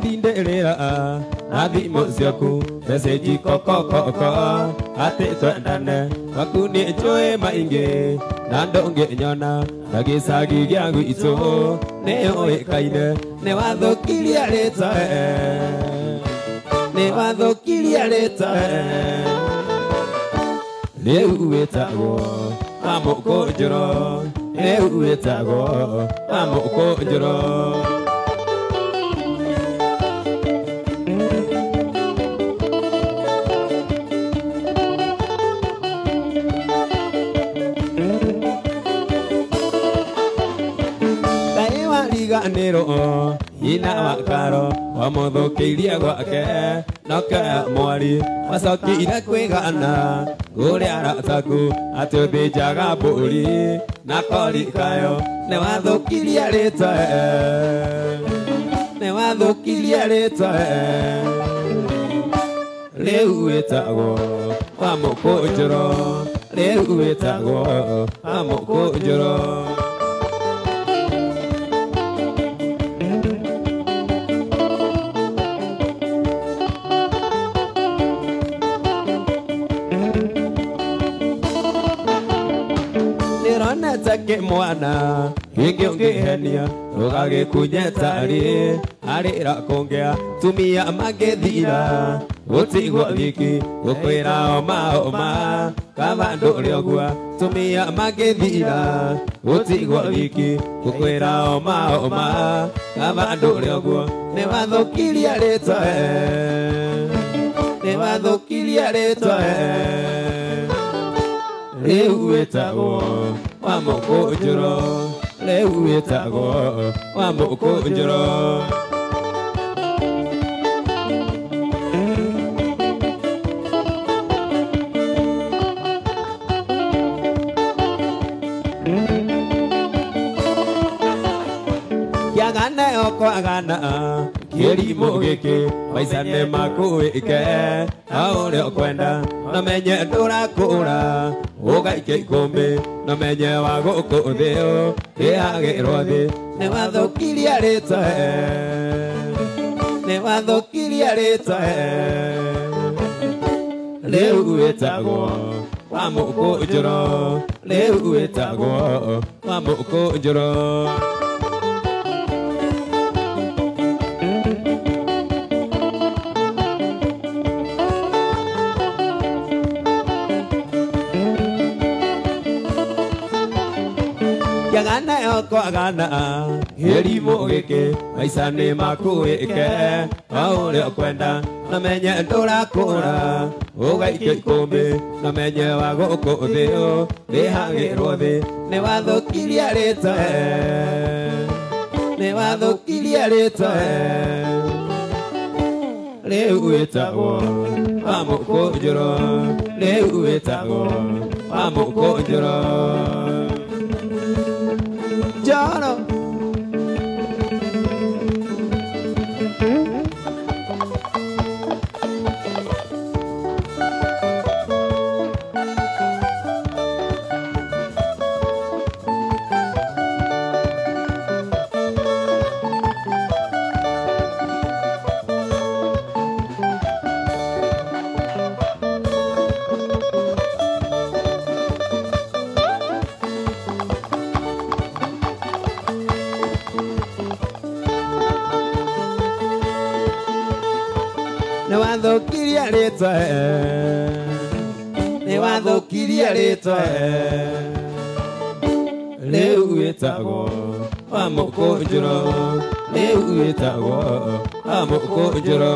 ndindĩrĩra na thimũ ciaku message kokokoko atĩ twendane gwaku nĩ njũĩ maingĩ na ndũngĩnyona na gĩcagi gĩa gwitũ nĩ ũĩkaine nĩ wathũkirie rĩtwa nĩ wathũkirie rĩtwa rĩu wĩtagwo wa mũkũnjũro rĩu wĩtagwo wa mũkũnjũro ina wakaro wa mũthũkĩirie gwake noke mwari macokire kwĩgana kũrĩa arataku atĩ ũthĩnjaga mbũri na kori kayo nĩ wathũkirie rĩtwa nĩ wathũkirie rĩtwa rĩu wĩtagwo wa mũkũnjũro rĩu wĩtagwo wa mũkũnjũro ke mwana kingi ungihenia rugagikunya tari arira kongea tumia magethira gutigwo thiki gukwira oma kavandu riogwa tumia magethira gutigwo thiki gukwira oma kavandu riogwa ne wathũkirie rĩtwa ne wathũkirie rĩtwa rĩu wĩtagwo wa mũkũnjũro rĩu wĩtagwo wa mũkũnjũro kiagane okwagana kĩrimũ gĩkĩ maica nĩ makũĩke na ũrĩa ũkwenda na menye ndũrakũra ũgaike ikũmbĩ na menye wa gũkũ thĩ ĩhagĩrwo thĩ nĩ wathũkirie rĩtwa nĩ wathũkirie rĩtwa rĩu wĩtagwo wa mũkũnjũro rĩu wĩtagwo wa mũkũnjũro kiagane okwagana kĩrimũ gĩkĩ maica nĩ makũĩke o ũrĩa ũkwenda na menye ndũrakũra ũgaike ikũmbĩ na menye wa gũkũ thĩ rĩhagĩrwo thĩ nĩ wathũkirie rĩtwa nĩ wathũkirie rĩtwa rĩu wĩtagwo wa mũkũnjũro rĩu wĩtagwo wa mũkũnjũro Joro nĩ wathũkirie rĩtwa nĩ wathũkirie rĩtwa rĩu wĩtagwo wa mũkũnjũro rĩu wĩtagwo wa mũkũnjũro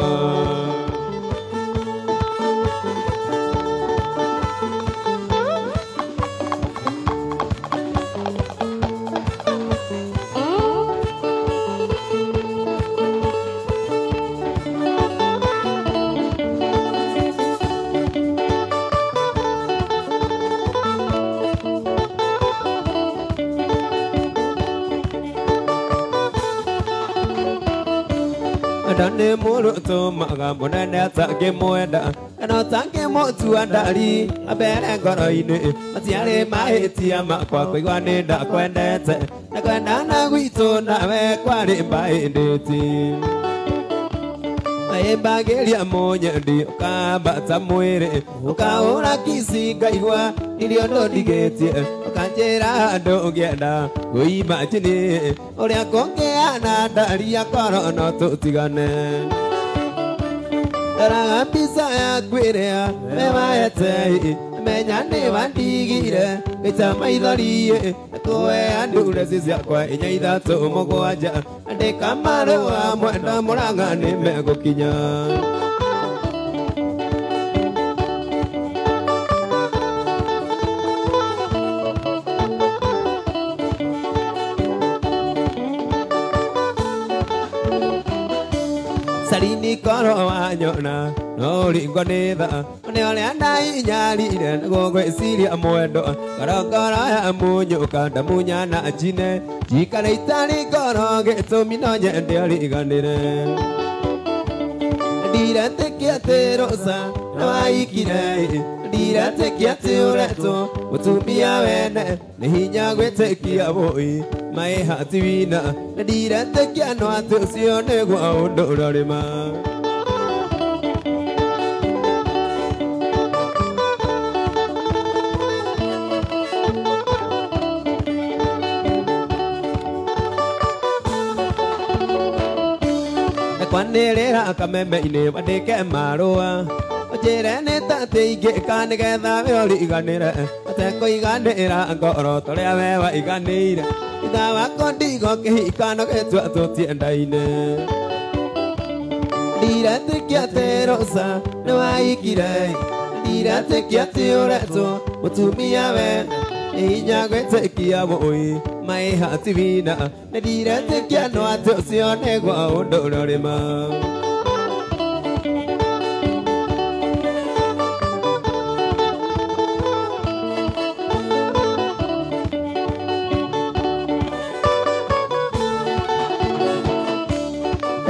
Dane muru tu maga munene take mwenda kana take motu andari abere ngoro ine atiare mahetia makwa kuigwa ni ndakwendete na kwenda na gwitu nawe kwari mbainditi maembageria monyendi ukambata mwiri ukaura kisinga igwa irio ndondigetie ukanjira andu ungienda guimajini uria kungiana ndaria koro no tutigane Taraga pisa ya kwirea memayete menya ni bandigire gita maithorie koe andure ciakwa inya ithatu mugwanja andika marua mwenda muranga ni megukinya Sarini koro wanyona no ringo nitha ne ole ndai nyarire gogwe siria mwendo karongoro ya munyuka ndamunya na jine jikare itari koro getumi no nyende riganire dirate kiate rosa no ikire dirate kiate ureto utumia wene ni hinya gwetekia boi mai hativina dirate kiano atusio negwa undorima Kwanirira kameme-ini bandike marua Ojire ni tate igika nigetha we origanire Atekuiganira ngoro toria we waiganire Itha wako ndigo kihika no getua tutiendaine Ndiratekia te rosa ni waikire Ndiratekia te ureto mutumia we Inya gwetekia boi mai hativina Ndiratekia no atusio negwa undorima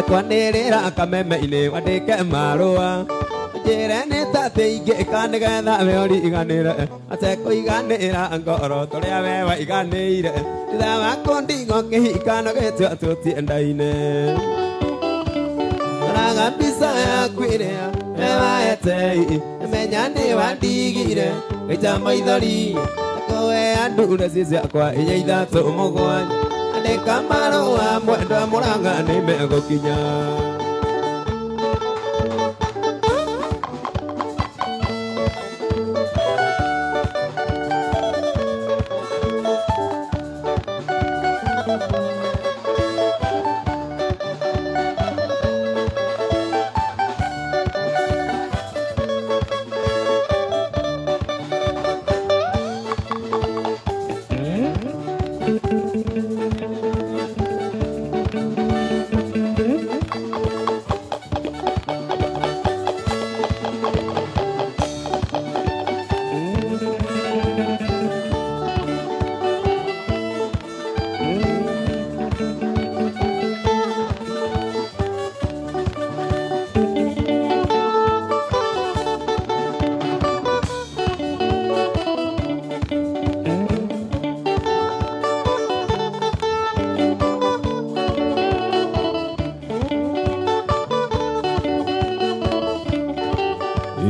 Kwanirira kameme-ini bandike marua Ojire ni tate igika nigetha we origanire Atekuiganira ngoro toria we waiganire Itha wako ndigo kihika no getua tutiendaine Taraga pisa ya kwirea memayete menya ni bandigire gita maithori koe andure ciakwa inya ithatu mugwanja andika marua mwenda muranga ni megukinya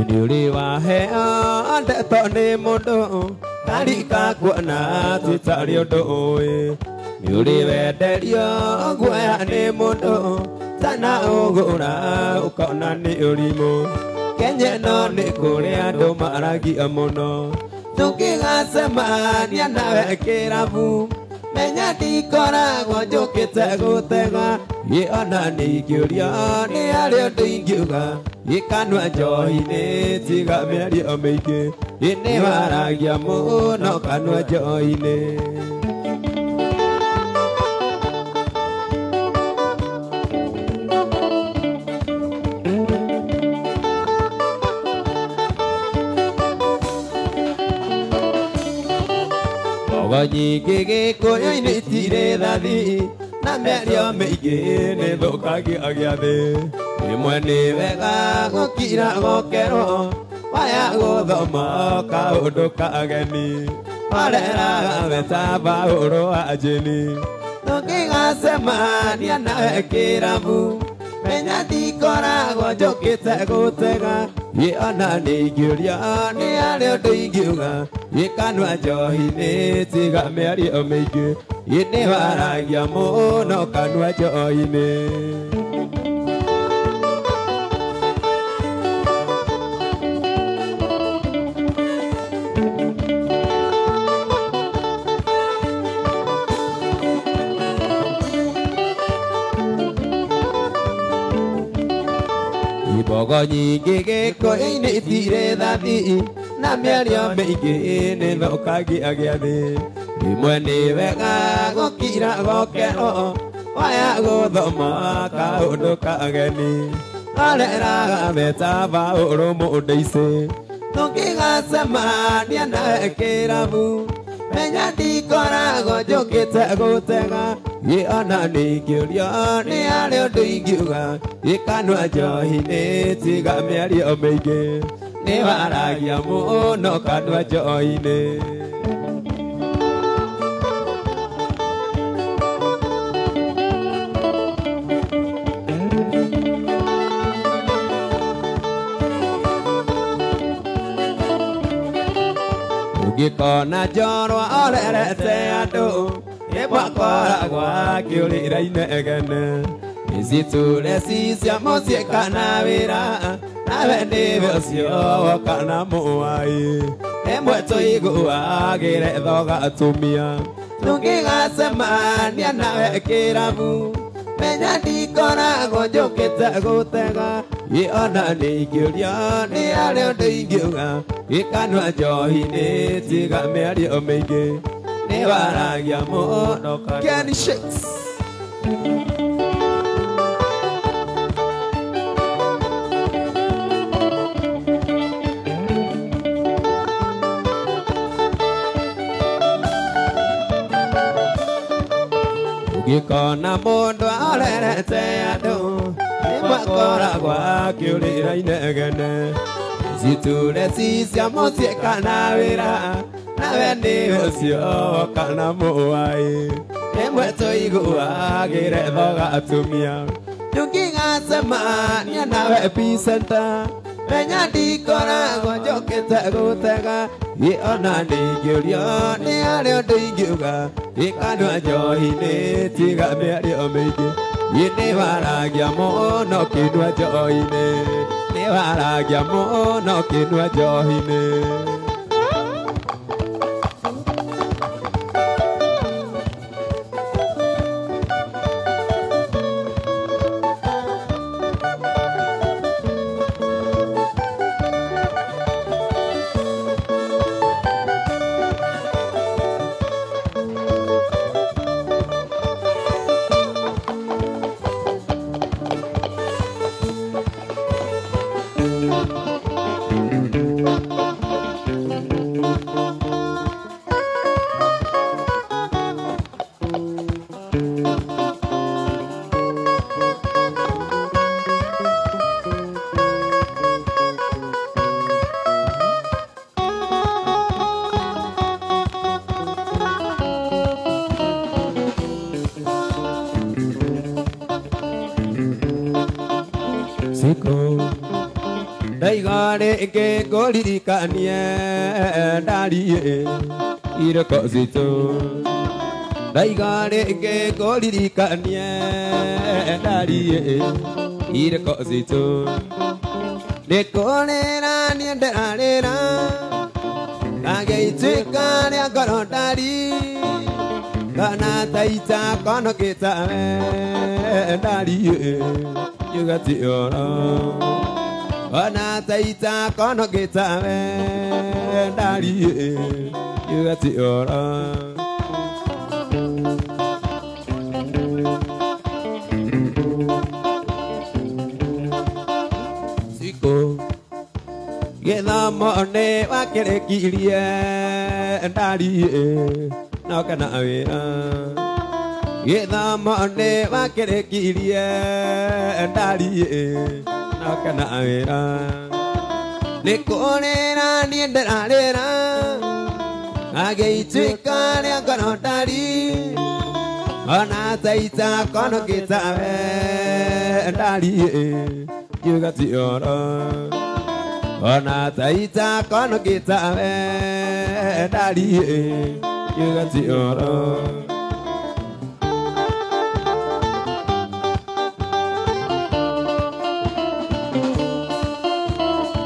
Yuri wahea ndeto ni mundu Karika kuona twitari undu ui Yuri wenderio guoya ni mundu Tana ugura ukona ni urimu Kenye no ni kuri andu maragia muno Tukigacemania nawe kirabu Menya ndikoragwo njukite gutega Ona ningiuria ni ari undu ingiuga Ikanwa njohi-ini tiga mĩario mĩingĩ Ini waragia mũno kanwa njohi-ini Mbogo nyingĩ Gĩkũyũ-inĩ itirĩ thathi Na mĩario mĩingĩ nĩ thũkagia gĩathĩ Imwe ni wega gukira gokero Waya guthoma kaundu kageni Warera wetamba uru wa jeni Tukigacemania nawe kirabu Menya ndikoragwo njũkĩte gũtega ona nĩingĩũria nĩ arĩa ũndũ ingiuga kanua njohi-inĩ tiga mĩario mĩingĩ nĩ waragia mũno kanua njohi-inĩ Bogo nyingĩ gĩkũyũ-inĩ itirĩ thathi na mĩario mĩingĩ nĩ thũkagia gĩathĩ rĩmwe nĩ wega gũkira gokero waya gũthoma kaũndũ kageni areraga metaba ũrũmũndũ ici tũngĩgacemania nawe kĩrabu menya ndikoragwo njũkĩte gũtega ona nĩingĩũrio nĩ arĩa ũndũ ingiuga kanua njohi-inĩ tiga mĩario mĩingĩ nĩ waragia mũno kanua njohi-inĩ ũngĩkona njorwa orerete andũ ĩmwakoragwo akĩũrĩra inegene iziture cia mũciĩ kana wĩra nawe nĩwe ũcio woka na mũwai ĩmwe tũiguagĩre thoga atumia tũngĩgacemania nawe kĩrabu menya ndikoragwo njũkĩte gũtega ona nĩingĩũrio nĩ arĩa ũndũ ingiuga kanua njohi-inĩ tiga mĩario mĩingĩ nĩ waragia mũno Kenny Shakes ũngĩkona mũndũ arerete andũ ĩmwakoragwo akĩũrĩra inegene ziture cia mũciĩ kana wĩra nawe nĩwe ũcio woka na mũwai ĩmwe tũiguagĩre thoga atumia tũngĩgacemania nawe P-Center menya ndikoragwo njũkĩte gũtega ona nĩingĩũrio nĩ arĩa ũndũ ingiuga kanua njohi-inĩ tiga mĩario mĩingĩ nĩ waragia mũno kĩnua njohi-inĩ nĩ waragia mũno kĩnua njohi-inĩ Ndaigare ngũririkanie ndariĩ iroko zitũ ndaigare ngũririkanie ndariĩ iroko zitũ nĩkũrĩra niĩ ndĩrarĩra ngagĩituĩka rĩa ngoro ndari kana taita konokĩta we ndariĩ yugatiora ona taita konokĩta we ndariĩ yugatiora gĩthomo nĩ wakĩrĩkirie ndariĩ no kana wĩra gĩthomo nĩ wakĩrĩkirie ndariĩ no kana wĩra nĩkũrĩra niĩ ndĩrarĩra ngagĩituĩka rĩa ngoro ndari Ona taita kono kita dali juga tiora. Ona taita kono kita dali juga tiora.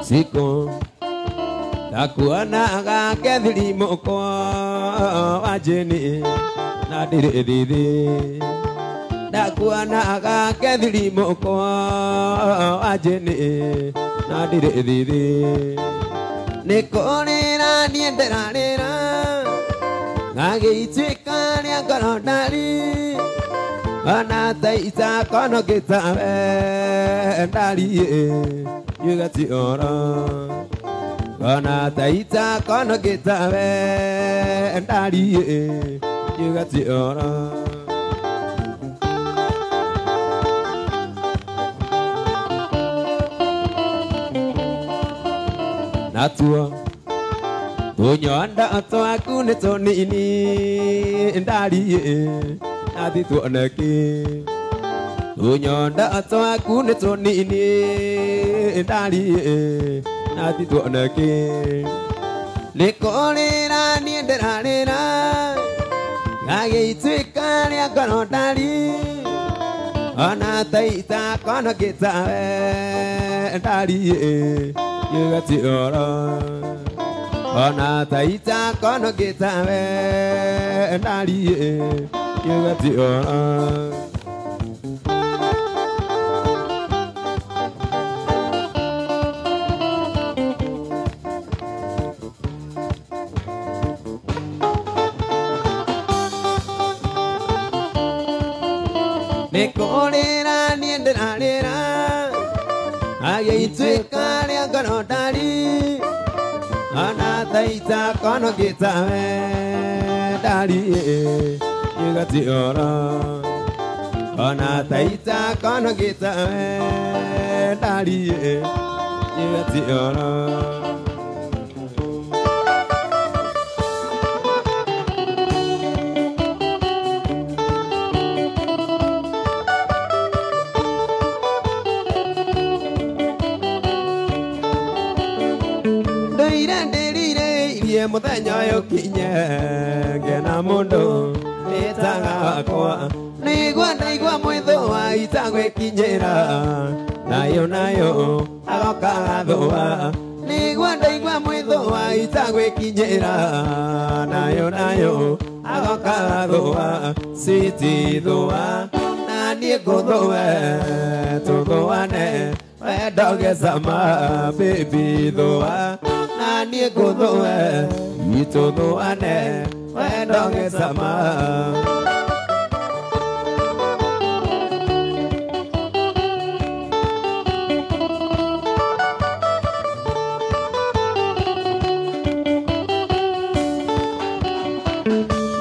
Siko aku anak kakek moko ajeni na diri aku anak kakek moko ajeni na diri nekone na niente na ngage ichika ni akono dari ana taita kono kita dari juga tiora. Kana taita kana kita dari juga tiora. Natua punya anda atau aku netoni ini dari nanti tu anaki punya anda atau aku netoni ini dari nanti tu anaki lekole na ni nderana ngage itika ni akono dari ana taita kono kita dari juga tiora ana taita kono kita dari juga tiora. Nekolera ni nderana age itika ni akono dari ana taita kono kita dari juga tiora ana taita kono kita dari juga tiora. Mutanya yokinya gena mundo nitanga kwa nigwa mwitho wa itagwe kinyera nayo agoka nigwa mwitho wa itagwe kinyera nayo agoka siti doa nani godoe todoane doge sama baby doa nani godoe ito ane doge sama.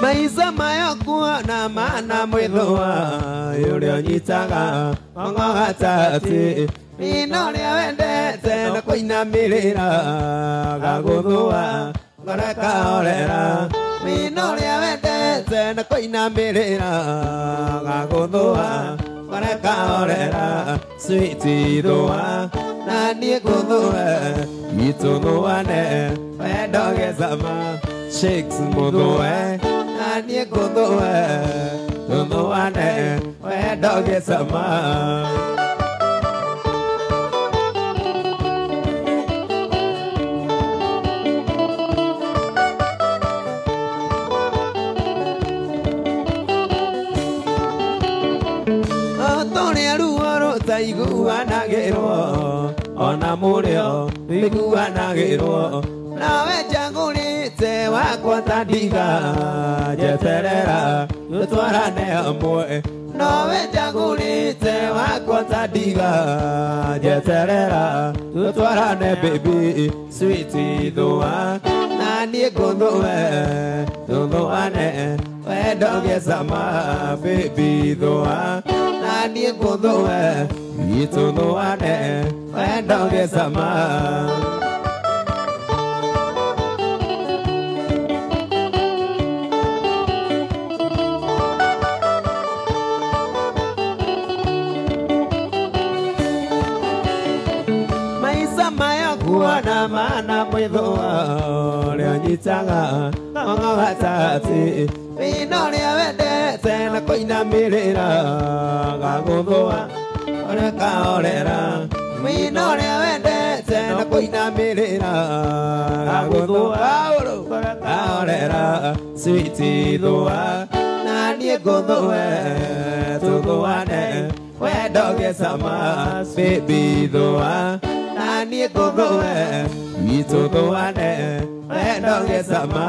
Maisa mayo kuwa na mana mwithoa yule nyitaga ng'ogatati inole wendete na kuinamirira gaguthua ngoreka orera inole wendete na kuinamirira gaguthua ngoreka orera sweetie thua na nie guthua ituthuane wendoge sama shakes muthue na nie guthua tuthuane wendoge sama. Iguanagero ona murio iguanagero nawe jangulite wakwa tadiga jeterera tutwarane amwe nawe jangulite wakwa tadiga jeterera tutwarane baby sweetie doa nani gondoe doane wedoge sama baby doa nani gondoe itu doane wedoge sama. kuona maana mwithua ria nyitaga ng'ong'o gatati wino ria wendete na kuinamirira gaguthua kaorera wino ria wendete na kuinamirira gaguthua kaorera switi thua na niĩ ngũthũe tũthũane wendo gĩcama baby thũa na niĩ ngũthũe tũthũane wendo gĩcama.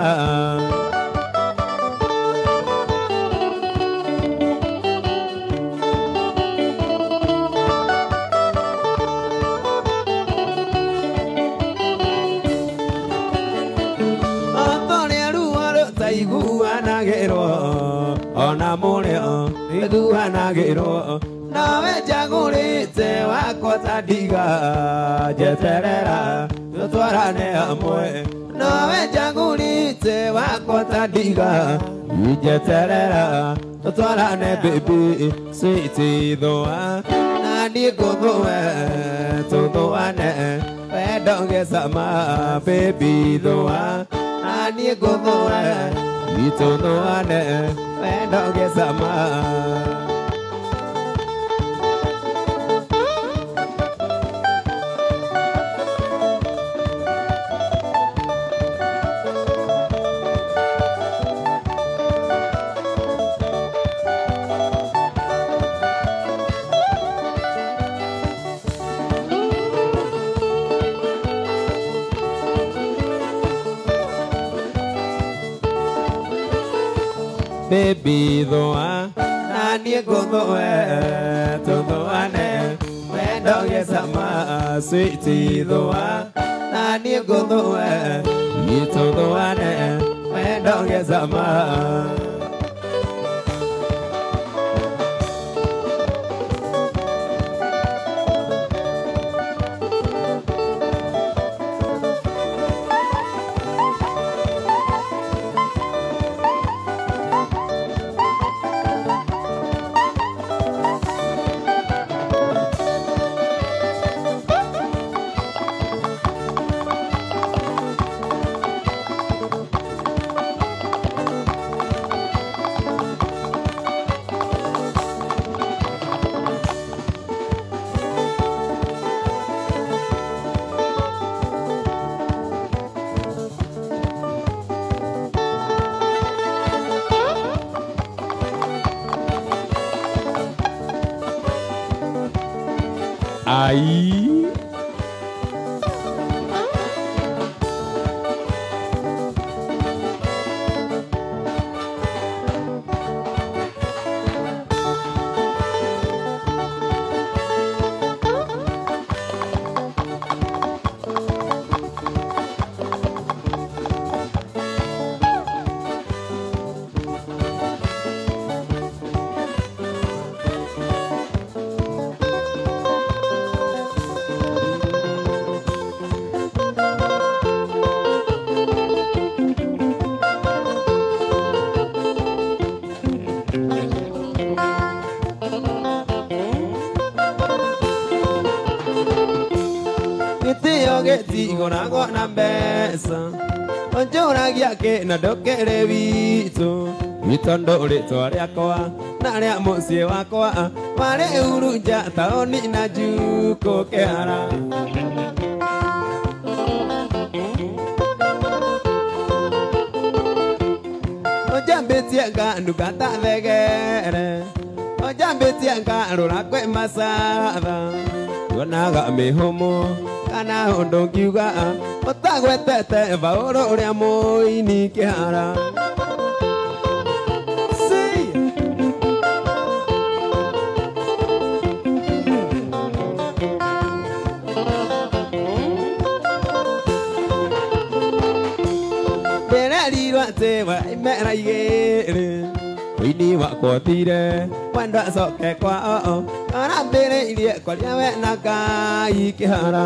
Iguanagĩrwo ona mũrĩo iguanagĩrwo nawe njagũrĩte wakwa ta ndiga njeterera tũtwarane hamwe nawe njagũrĩte wakwa ta ndiga njeterera tũtwarane baby sweet thũa na niĩ ngũthũe tũthũane wendo gĩcama baby thũa na niĩ ngũthũe tũthũane wendo gĩcama. Baby thũa na niĩ ngũthũe tũthũane wendo gĩcama sweet thũa na niĩ ngũthũe tũthũane wendo gĩcama. Aí getigo na gona mbeca onjoragia ke na ndokere witũ witondo rĩtwa rĩakwa na rĩa mũciĩ wakwa marĩ Urunja taũni na Njuko Kĩhara. Ojambĩtie ngandungata thegere ojambĩtie ngarũra kwĩ macatha tuonaga mĩhũmũ kana ũndũ ngiuga ũtagwetete Paũlũ ũrĩa mũini Kĩhara. Ndĩrerirwo atĩ waimera igĩrĩ ũini wakwa ũthire wendo acoke kwao arambĩrĩirie kwaria we na Ngai Kĩhara.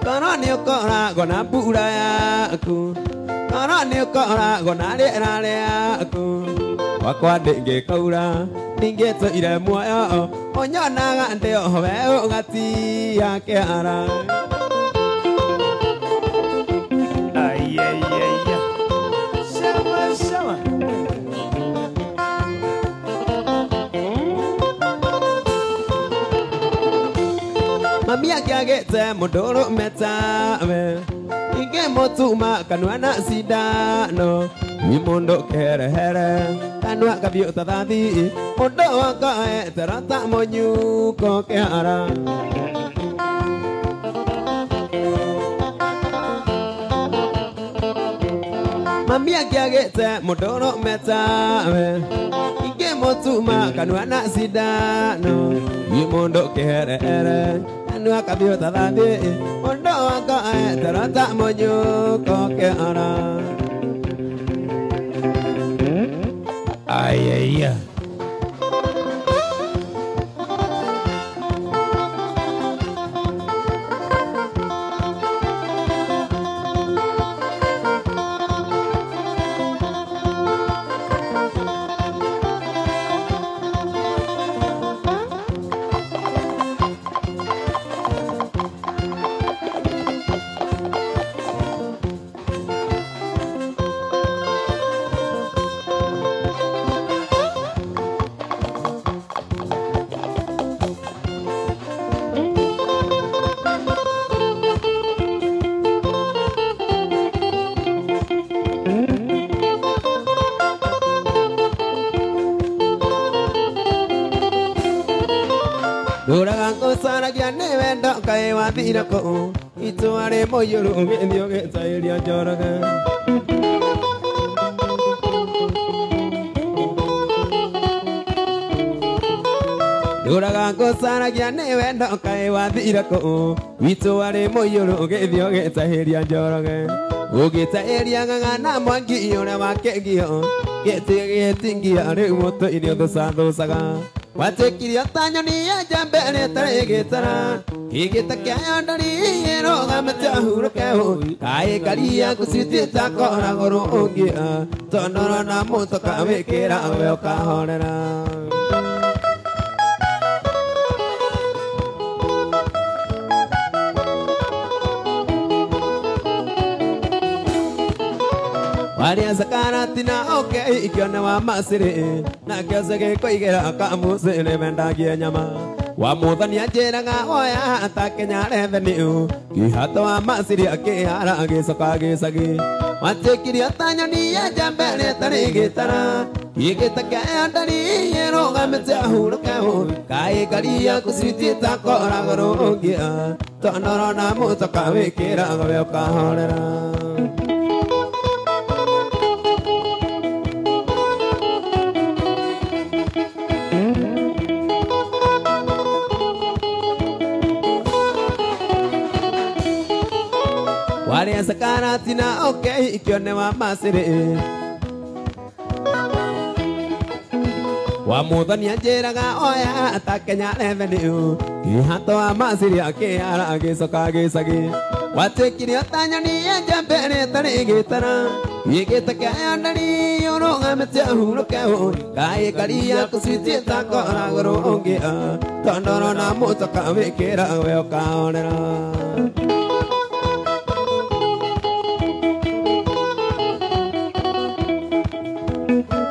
Kono nĩ ũkoragwo na mbura yaku kono nĩ ũkoragwo na rĩera rĩaku wakwa ndĩngĩkaura ningeto ire muoyo onyonaga ndio we ugati yake ara Ay, ay, ay, ay. Sama, sama. mami akiagete mudoro metawe inge motuma kanwana sidano Imundo kere here kanwa kabio tadadi mundo waka terata monyu ko keara mami akiagete mudoro metawe inge motuma kanwana sidano imundo kere here kanwa kabio tadadi mundo waka terata monyu ko keara Ay, ay, ay. Duragango sana kiane wendo kai wadira ko itu are moyuru ngendio ke sairia joraga Duragango sana kiane wendo kai wadira ko itu are moyuru ngendio ke sairia joraga Ugita eria ngana mwangi yone wakegio Gete tingi are moto idio dosado saga Watekiria tanyo ni ya jambe ne tare getara Igita kaya ndari ero gamta huru keho Kai kalia kusiti takora goro ongia Tonoro na moto kawekera we kahorera Waria sakara tina okay ikiona wa masiri na kiasa ke koigera kamusi ne mendagie nyama wa muthani ajeraga oya atakenya revenue kihato wa masiri akihara agicoka gicagi watekiria tanyoni ya jambere tari gitara igitaka ndari yerogamete ahuruke hu kai karia kusiti takora goro ongia tonoro na mutoka wikira we ukahorera Waria sakara tina okay ikione wa masiri Wa muthani ajeraga oya atakenya revenue Kihato wa masiri akihara agicoka gicagi Watekiria tanyoni ya jambere tari gitara Igitaka ndari yorogamete ahuruke hu Kai karia kusiti takora goro ongia Tondoro na mutoka wikira we ukahorera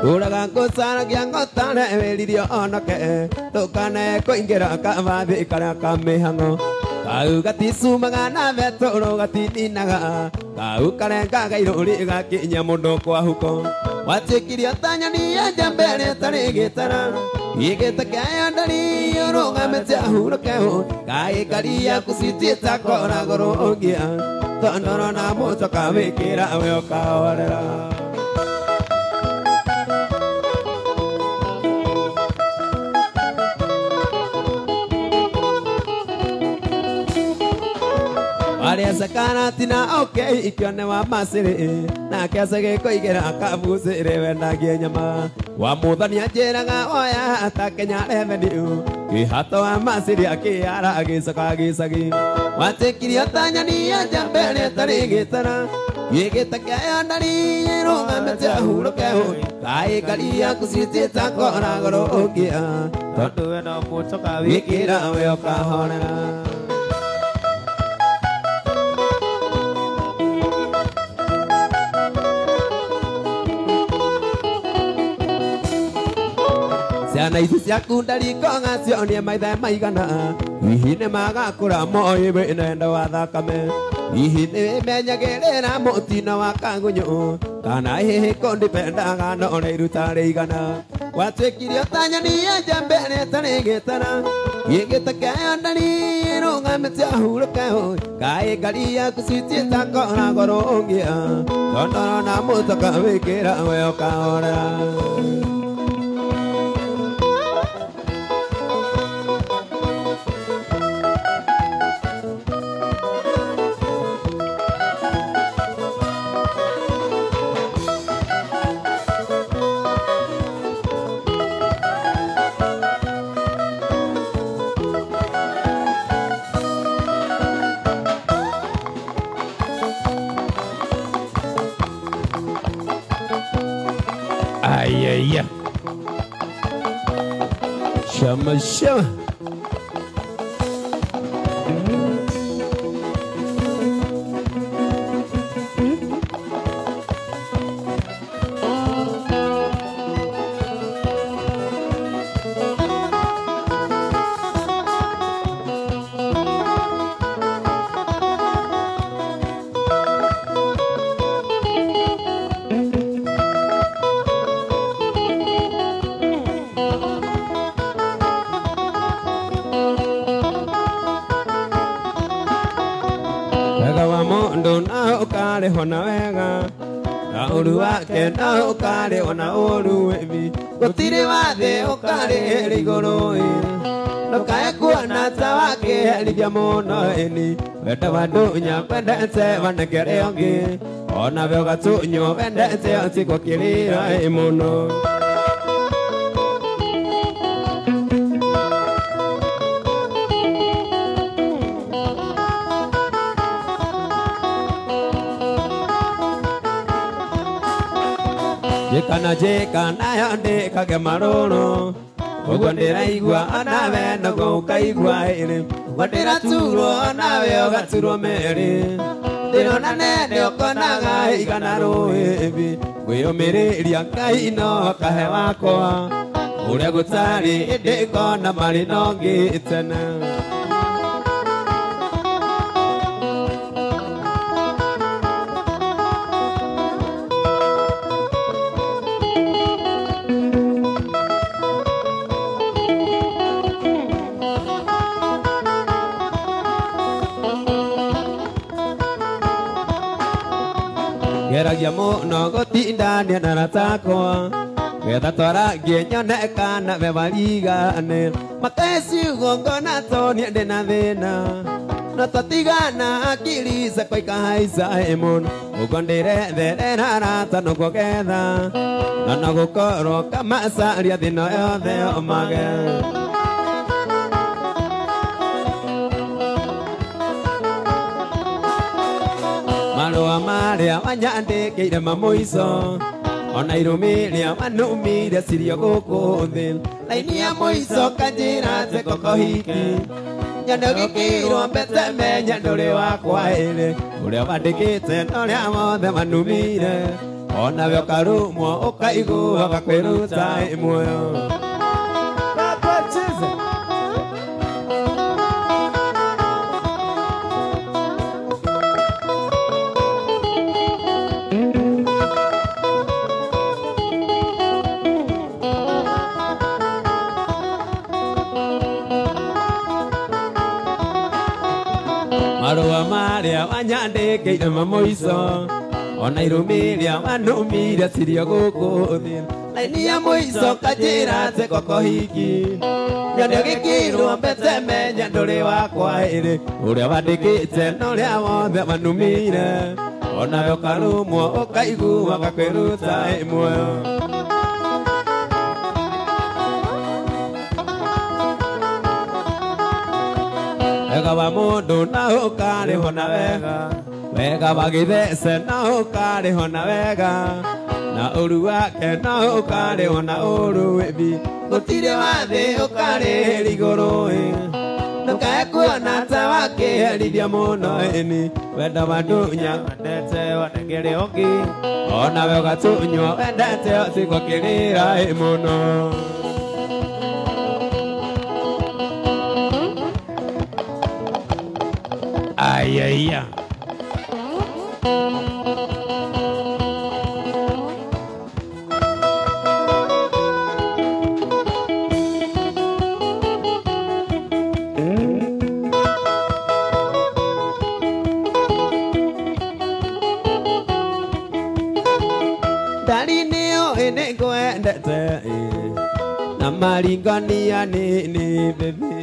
Uragango sana kiango tane welirio onoke Tukane koingira kavathi kara kamehango Kau gati sumagana vetoro gati ninaga Kau karenga gairuri gakinya mundu kwa huko Watekiria tanyoni ya jambere tari gitara Igitaka ndari yorogamete ahuruke hu Kai karia kusiti takora goro ongia Tonoro na mutoka wikira we ukahorera Waria sakara tina okay ikione wa masiri na kiasa ge koigera kamusi revendagie nyama wa muthani ajeraga oya atakenya revenue kihato wa masiri akihara agicoka gicagi watekiria tanyoni ya jambere tari gitara Yegeta kaya nari ronga mecha hulo kaya kai kalia kusiti takora goro kia tondu eno mucho kawikira weo kahona Siana isi siaku dari konga sioni mai dai mai kana ihine maga kura moi be nenda wada kame ihine menya gerera motina wakangunyo kana hehe kondi penda kana onei rutare kana watekiria tanya ni jambe ne tane getana yegeta kaya ndani ronga metia hulu kaho kai galia kusiti takona gorongia tono na mutaka wekera weo kaora Ayaya. Shama shama. Hona wega na urua ke na ukare ona oru evi gotire wathe ukare rigoro no kaya kuona tawa ke ligia mono eni weta wadunya pendete wanegere ongi ona vyoga tunyo pendete otiko kirira imono Jekana yande kage marono Ogondera igwa anawe nogo kaigwa ere Wadera turo anawe oga turo mere Dino nane okonaga igana roebi Gweyo mere riankai no kahe wakoa Ure gutari edeko na marinongi itena Geragiamo no gotinda ni naratako Geta tora genya neka na bevaliga ane Makesi gongona to ni dena dena No tatigana akili sa koi kaisa emon Ugondere de na ta no gokeda No gokoro kama sa ria dino yo de omage Malo amaria wanyande keira mamoiso Ona irumiria manumira sirio goko thil Laini ya moiso kanjira te kokohiki Nyando gikiro mbete me nyandore wakwa ere Uria wandikite noria mothe manumire Ona vyo karumo ukaigu wakakwiruta imoyo Marua maria wanyande keira mamoiso Ona irumiria manumira sirio goko thil Laini ya moiso kanjira te kokohiki Nyando gikiro mbete me nyandore wakwa ere Uria wandikite noria wothe manumire Ona vyo karumo ukaigu wakakwiruta imoyo Ega wa mundu na ukare hona wega wega bagithece na ũkarĩho na wega na ũru wake na ũkarĩho na ũru wĩbi gũtirĩ wathĩ ũkarĩhĩra igũrũ ndũkae kuona ta wakĩherithia mũno ĩni wenda wandunya wendete wanengere ũngĩ onawe ũgatunywo wendete ũtigwo kĩrĩra mũno Ayaya. Dari nio ene kwendete na maringania ni baby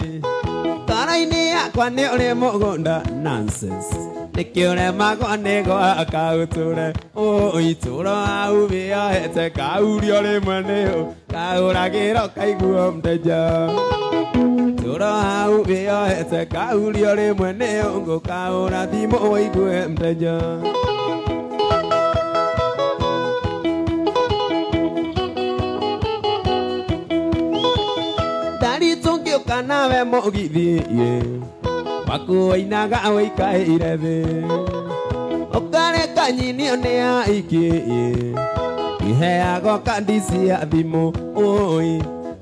Karaini yakwa nĩ ũrĩ mũgũnda nonsense nĩkĩũre magwanĩgo akaũtũre itũro hau wĩohete kaurio rĩmwe nĩũ kaũragĩro kaiguo mteja itũro hau wĩohete kaurio rĩmwe nĩũ ngũkaũra thimũ wĩigue mteja Tũngĩũka nawe mũgithi wakuoinaga wĩikaĩire thĩ ũkareka nyinio nĩ aiki iheagwo kandi cia thimũ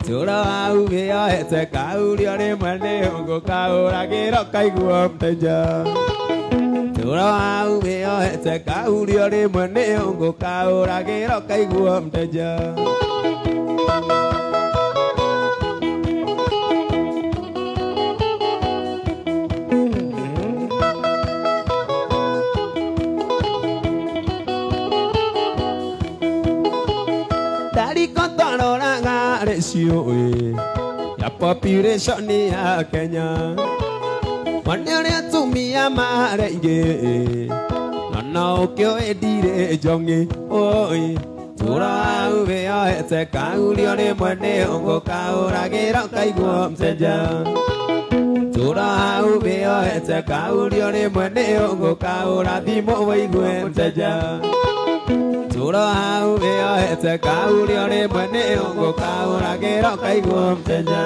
tũra hau wĩohete kaurio rĩmwe nĩ ngũkaũragĩro kaiguo mteja tũra hau wĩohete kaurio rĩmwe nĩ ngũkaũragĩro kaiguo mteja ya population ya Kenya wanere tumia marenge nana okyo edire jonge tura uwe ete kaurio rĩmwe nĩ ngũkaũragĩro kaiguo mteja tura uwe ete kaurio rĩmwe nĩ ngũkaũra thimũ wĩigue mteja Tũra hau wĩohete kaurio rĩmwe nĩ ngũkaũragĩro kaiguo mteja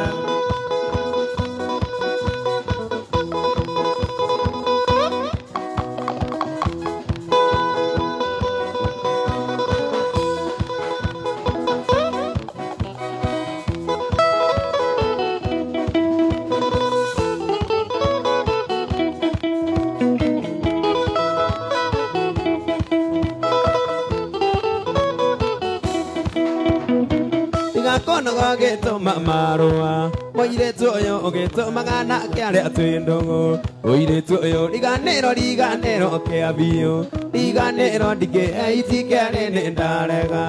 Kono gagĩtũma marũa mũirĩtu ũyũ ũgĩtũmaga nake arĩa twĩ ndũgũ mũirĩtu ũyũ riganĩro kĩa biũ riganĩro ndingĩeitikĩarĩ nĩ ndarega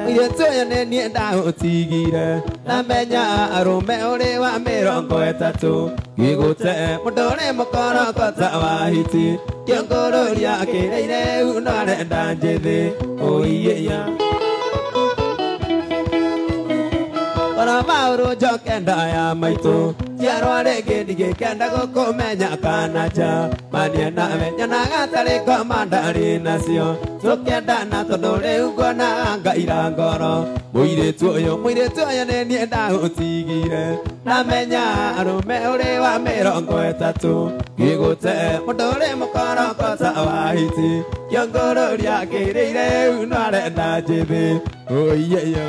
mũirĩtu ũyũ nĩ niĩ ndagũtigire namenya arũme ũrĩ wa 30 gĩgũte mũndũ ũrĩ mũkorokota wa hiti kĩongũrũria akĩrĩire no arenda njĩthĩ ũiyĩya Mauro jokenda ya maito Jiarwa rege dige kenda gũkũmenya kanaja Manie nawe nyonaga tarĩ komandari nacio Tũkenda na tondũ rĩu nguona ngaira ngoro Mũirĩtu ũyũ nĩ niĩ ndagũtigire Namenya arũme ũrĩ wa 30 Gĩgũte mũndũ ũrĩ mũkorokota wa hiti Kĩongũrũria akĩrĩire no arenda njĩthĩ Ũiyĩyo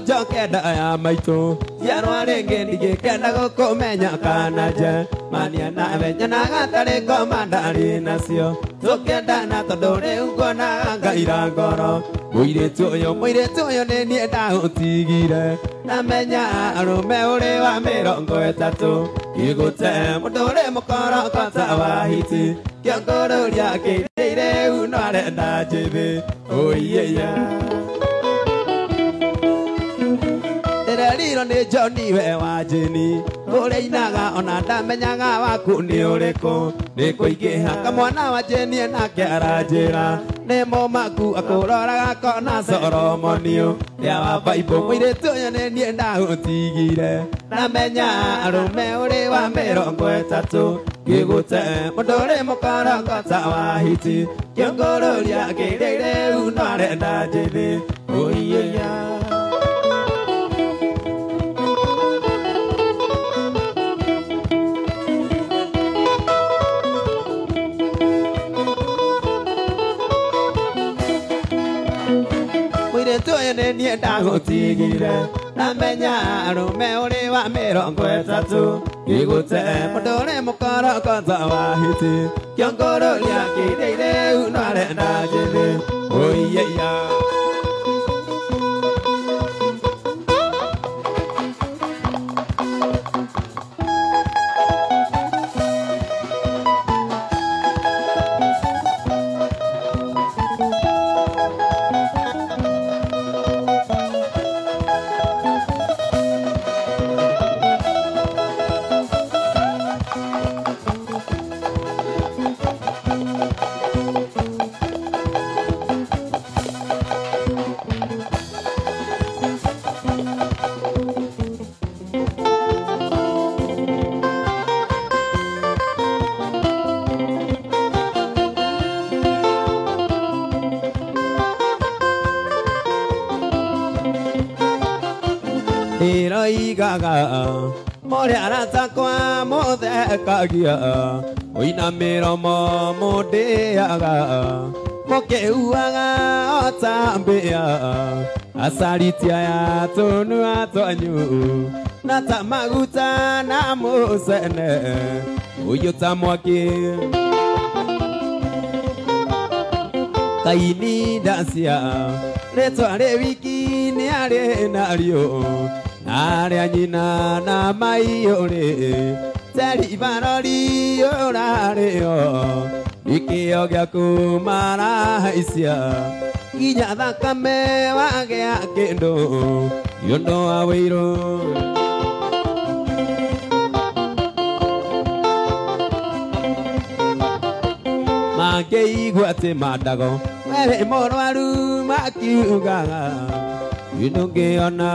Jokenda ya maito Jiarwa rege ndige kenda gũkũmenya kanaja Mania nawe nyonaga tarĩ komandari nacio Tũkenda na tondũ rĩu nguona ngaira ngoro Mũirĩtu ũyũ nĩ niĩ ndagũtigire Namenya arũme ũrĩ wa 30 Gĩgũte mũndũ ũrĩ mũkorokota wa hiti Kĩongũrũria akĩrĩire no arenda njĩthĩ Ũiyĩya Rĩrĩro nĩ Johni we wa njĩni ũrĩa inaga ona ndamenyaga waku nĩ ũrĩkũ nĩ kũingĩha kamwana wa njĩni nake aranjĩra nĩ mũmaku akũroraga kona Solomonio rĩa wa Bible mũirĩtu ũyũ nĩ niĩ ndagũtigire ndamenya arũme ũrĩ wa 30 ngĩgũte mũndũ ũrĩ mũkorogota wa hiti kĩongororia kĩrĩrĩu no arenda njĩthĩ ũiyũia mũirĩtu ũyũ nĩ niĩ ndagũtigire ndamenya arũme ũrĩ wa 30 ngĩgũte mũndũ ũrĩ mũkorogota wa hiti kĩongororia kĩrĩrĩu no arenda njĩthĩ ũiyũia Iroigaga mũrĩa aratakwa mũthekagia ũinamĩro mũndĩaga mũkĩhuaga otambĩa acaritia ya tũnua twanyu na ta maguta na mũcene ũyũ ta mwaki Kaini ndacia rĩtwa rĩ wiki nĩ arĩ narĩo narĩa nyina na maiyũrĩ teri barori ũrarĩo ikĩo gĩaku marahaicia nginya thakame wagĩa kĩndũ nĩũndũ wa wĩirũ makĩigua atĩ mandago we mũrwaru makiugaga ndũngĩona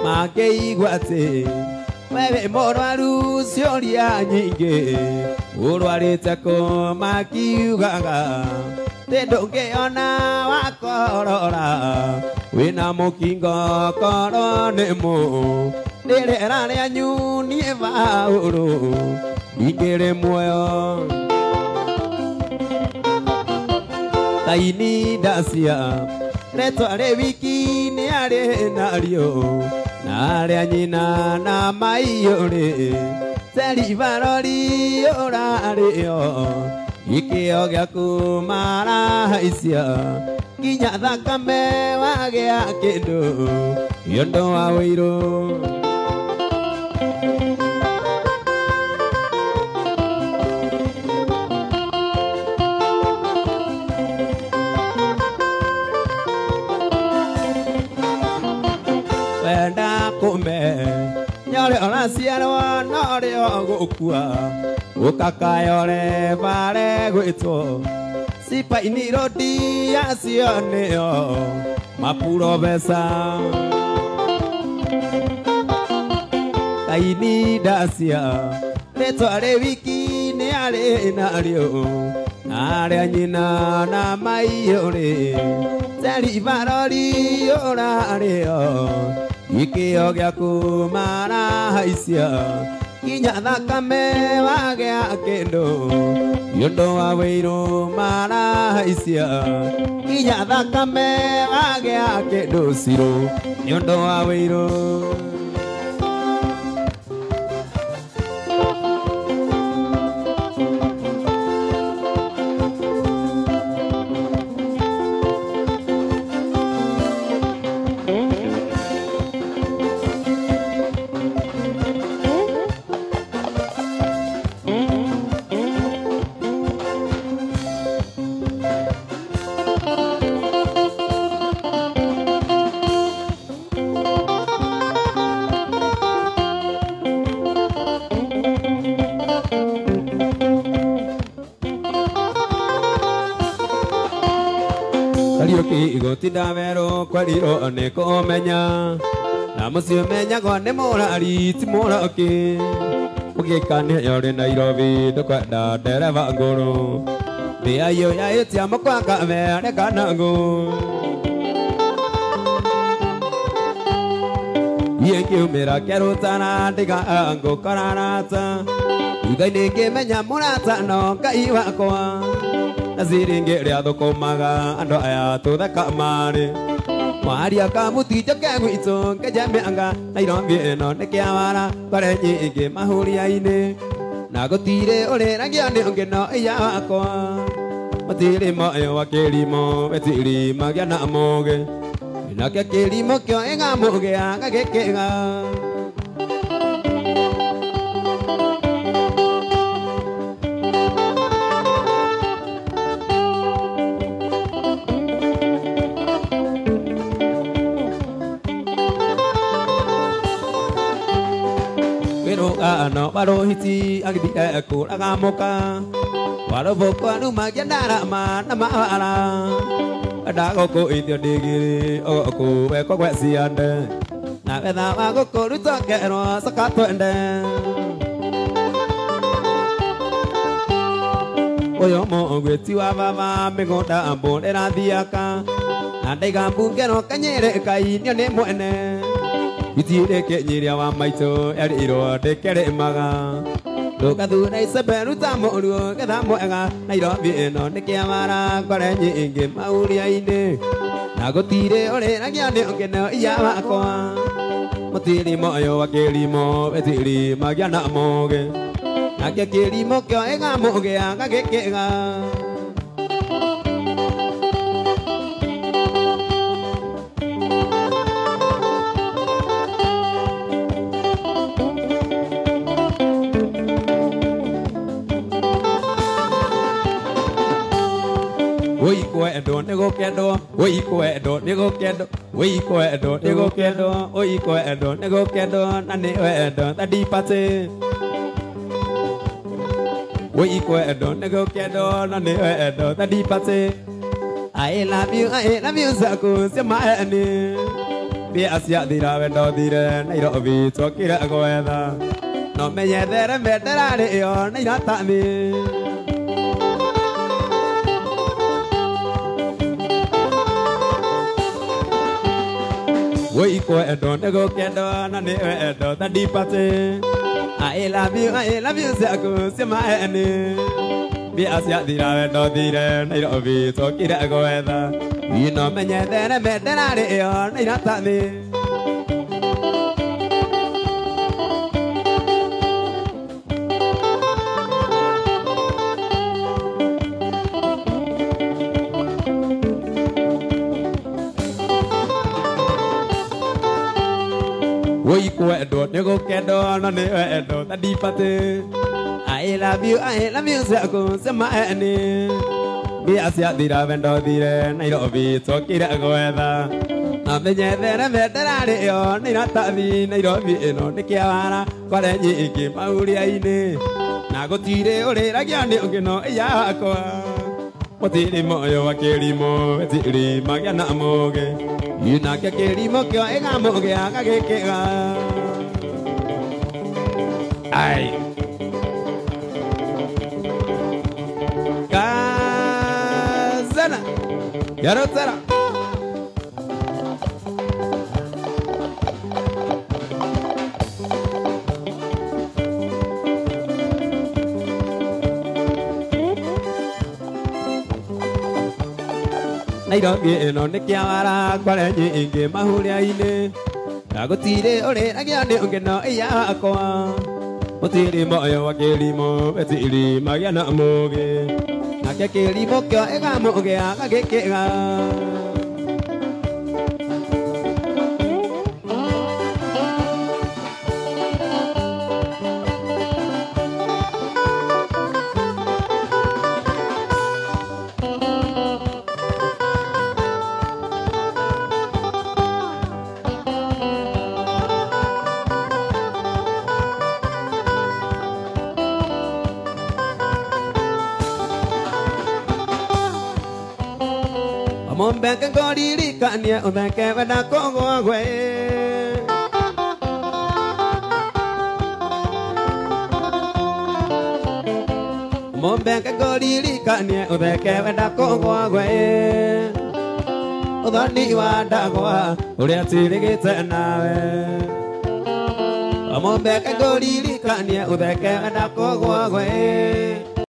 makĩigua atĩ we mũrwaru ciũria nyingĩ ũrwarĩte kũ makiugaga ndũngĩona wakorora wĩna mũkingo korwo nĩ mũ rĩrĩra rĩanyu niĩ Paũlũ ingĩrĩ muoyo Kaini ndacia rĩtwa rĩ wiki nĩ arĩ narĩo narĩa nyina na maiyũrĩ teri barori ũrarĩo ikĩo gĩaku marahaicia nginya thakame wagĩa kĩndũ nĩũndũ wa wĩirũ wenda kũme nyarĩo raciarwo no rĩo gũkua gũkakayore bare gwĩtwo Sipaini rodi yacio nĩyo mapurobeca Kaini ndacia rĩtwa rĩ wiki nĩ arĩ narĩo narĩa nyina na maiyũrĩ teri barori ũrarĩo ikĩo gĩaku marahaicia nginya thakame wagĩa kĩndũ nĩũndũ wa wĩirũ marahaicia nginya thakame wagĩa kĩndũ cirũ nĩũndũ wa wĩirũ Kariuki igotinda vero kwariro aneko menya na musio menya gone mora ariti mora oke ugikane yore Nairobi dokwenda dereva ngoro be ayo ya etia makwaka mere kana ngo Yeki umira kerutana diga ango kararata Ugaine ke menya murata no kai wakwa Naziringe ria thokomaga ando aya tuthaka mari Maria kamuti joke gwito kejame anga Nairobi no nekiawara kare nyingi mahuria-ini Na gutire uriragia ni ngeno iya wakwa Matiri moyo wa kirimo betiri magia na moge Nake kirimo kyo enga moge anga gekega no baro hiti agdi ko aga moka waro boko anu magia dara ma na mara ada ko indio digiri o ko we ko kwesi ande na be na ma ko ruto ke ro sakato ende oyo mo gweti wa baba me go da ambo era diaka na dai ga bunge no kanyere kai ni ne mo ene Itire ke nyiria wa maito eri iro de kere maga Doka tu nei seberu tamo ru ke tamo ega Nairobi eno ne ke amara kware nyingi mauria ine Nago tire ore na gyane ongeno iya wakwa Motiri moyo wa kelimo betiri magia na moge Nake kelimo kyo ega moge anga gekega Oi koedo nego kedo oi koedo nego kedo oi koedo nego kedo oi koedo nego kedo nane oedo tadi pate oi koedo nego kedo nane oedo tadi pate I love you saku sema ene bi asya dira wendo dire Nairobi tokira goeda no me yedere meterare yo nairata mi Oi koedo nego kedo nane oedo tadi pate I love you saku sema ene bi asya dira wendo dire Nairobi tokira goeda no me yedere meterare yo nairata mi Oi koedo nego kedo nane oedo tadi pate I love you saku sema ene bi asya dira wendo dire Nairobi tokira goeda na me yedere meterare yo nairata mi Nairobi eno nekiawara kware nyingi mauria-ini na gutire uriragia ni ongeno iya wakwa Motiri moyo wa kelimo betiri magia na moge Nake kelimo kyo ega moge anga gekega Ai Kazana Yarotara Nairobi eno nekiawara kware nyingi mahuria-ini Nagutire ore nagia ni ongeno iya wakwa Motiri moyo wa kelimo betiri magia na moge Nake kelimo kyo ega moge anga gekega Omombeke ngoririkanie utheke wenda kũgwagwe Omombeke ngoririkanie utheke wenda kũgwagwe Uthoni wa ndagwa ũrĩa tirigĩte nawe Omombeke ngoririkanie utheke wenda kũgwagwe